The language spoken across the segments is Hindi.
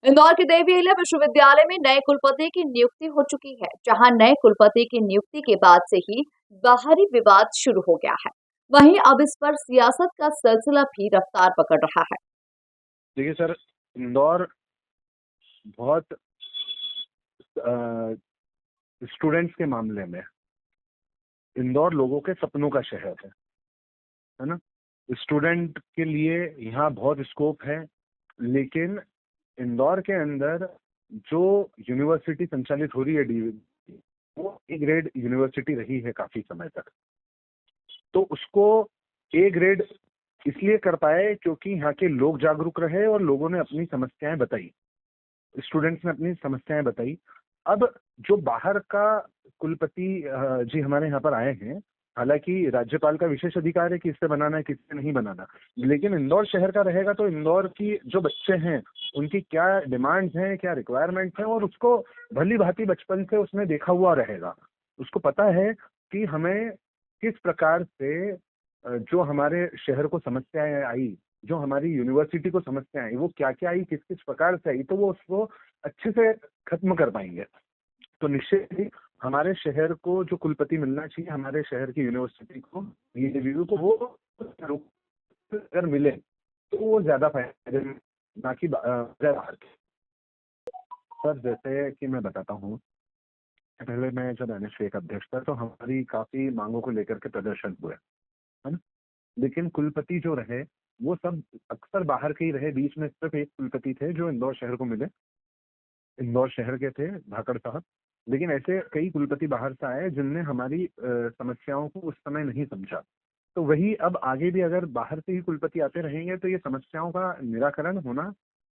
इंदौर के देवी अहिल्या विश्वविद्यालय में नए कुलपति की नियुक्ति हो चुकी है, जहां नए कुलपति की नियुक्ति के बाद से ही बाहरी विवाद शुरू हो गया है। वहीं अब इस पर सियासत का सिलसिला भी रफ्तार पकड़ रहा है। देखिए सर, इंदौर बहुत स्टूडेंट्स के मामले में इंदौर लोगों के सपनों का शहर है ना। स्टूडेंट के लिए यहाँ बहुत स्कोप है, लेकिन इंदौर के अंदर जो यूनिवर्सिटी संचालित हो रही है वो ए ग्रेड यूनिवर्सिटी रही है काफी समय तक। तो उसको ए ग्रेड इसलिए कर पाए क्योंकि यहाँ के लोग जागरूक रहे और लोगों ने अपनी समस्याएं बताई, स्टूडेंट्स ने अपनी समस्याएं बताई। अब जो बाहर का कुलपति जी हमारे यहाँ पर आए हैं, हालांकि राज्यपाल का विशेष अधिकार है कि इससे बनाना है किससे नहीं बनाना, लेकिन इंदौर शहर का रहेगा तो इंदौर की जो बच्चे हैं उनकी क्या डिमांड्स हैं, क्या रिक्वायरमेंट्स हैं, और उसको भली भांति बचपन से उसने देखा हुआ रहेगा। उसको पता है कि हमें किस प्रकार से जो हमारे शहर को समस्याएं आई, जो हमारी यूनिवर्सिटी को समस्या आई, वो क्या क्या आई, किस किस प्रकार से आई, तो वो उसको अच्छे से खत्म कर पाएंगे। तो निश्चित ही हमारे शहर को जो कुलपति मिलना चाहिए, हमारे शहर की यूनिवर्सिटी को, ये को वो अगर मिले तो वो ज्यादा फायदे में, ना कि बाहर के। सर जैसे कि मैं बताता हूँ, पहले मैं जब एनएसए का अध्यक्ष था तो हमारी काफी मांगों को लेकर के प्रदर्शन हुए, है ना। लेकिन कुलपति जो रहे वो सब अक्सर बाहर के ही रहे। बीच में सिर्फ एक कुलपति थे जो इंदौर शहर को मिले, इंदौर शहर के थे, धाकड़ साहब। लेकिन ऐसे कई कुलपति बाहर से आए जिनने हमारी समस्याओं को उस समय नहीं समझा। तो वही अब आगे भी अगर बाहर से ही कुलपति आते रहेंगे तो ये समस्याओं का निराकरण होना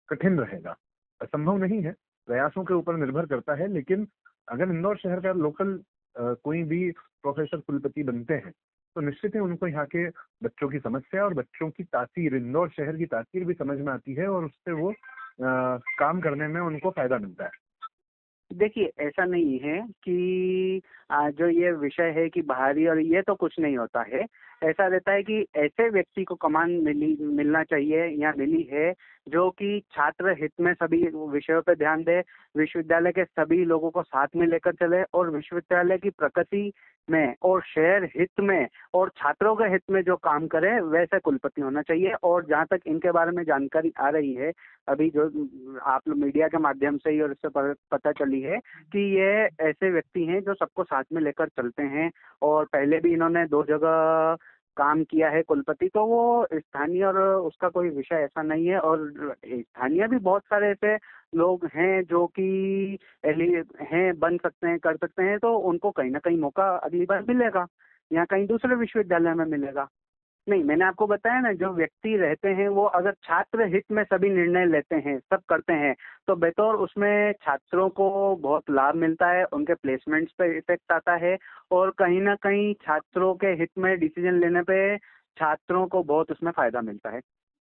कठिन रहेगा। असंभव नहीं है, प्रयासों के ऊपर निर्भर करता है। लेकिन अगर इंदौर शहर का लोकल कोई भी प्रोफेसर कुलपति बनते हैं तो निश्चित ही उनको यहाँ के बच्चों की समस्या और बच्चों की तासीर, इंदौर शहर की तासीर भी समझ में आती है और उससे वो काम करने में उनको फायदा मिलता है। देखिए, ऐसा नहीं है कि जो ये विषय है कि बाहरी और ये तो कुछ नहीं होता है। ऐसा रहता है कि ऐसे व्यक्ति को कमान मिलना चाहिए या मिली है जो कि छात्र हित में सभी विषयों पर ध्यान दे, विश्वविद्यालय के सभी लोगों को साथ में लेकर चले और विश्वविद्यालय की प्रगति में और शहर हित में और छात्रों के हित में जो काम करे वैसे कुलपति होना चाहिए। और जहाँ तक इनके बारे में जानकारी आ रही है, अभी जो आप लोग मीडिया के माध्यम से ही और इससे पता चली है कि ये ऐसे व्यक्ति हैं जो सबको साथ में लेकर चलते हैं और पहले भी इन्होंने 2 जगह काम किया है कुलपति। तो वो स्थानीय और उसका कोई विषय ऐसा नहीं है। और स्थानीय भी बहुत सारे ऐसे लोग हैं जो कि हैं, बन सकते हैं, कर सकते हैं। तो उनको कहीं ना कहीं मौका अगली बार मिलेगा या कहीं दूसरे विश्वविद्यालय में मिलेगा। नहीं, मैंने आपको बताया ना, जो व्यक्ति रहते हैं वो अगर छात्र हित में सभी निर्णय लेते हैं, सब करते हैं, तो बतौर उसमें छात्रों को बहुत लाभ मिलता है, उनके प्लेसमेंट्स पे इफेक्ट आता है और कहीं ना कहीं छात्रों के हित में डिसीजन लेने पे छात्रों को बहुत उसमें फायदा मिलता है।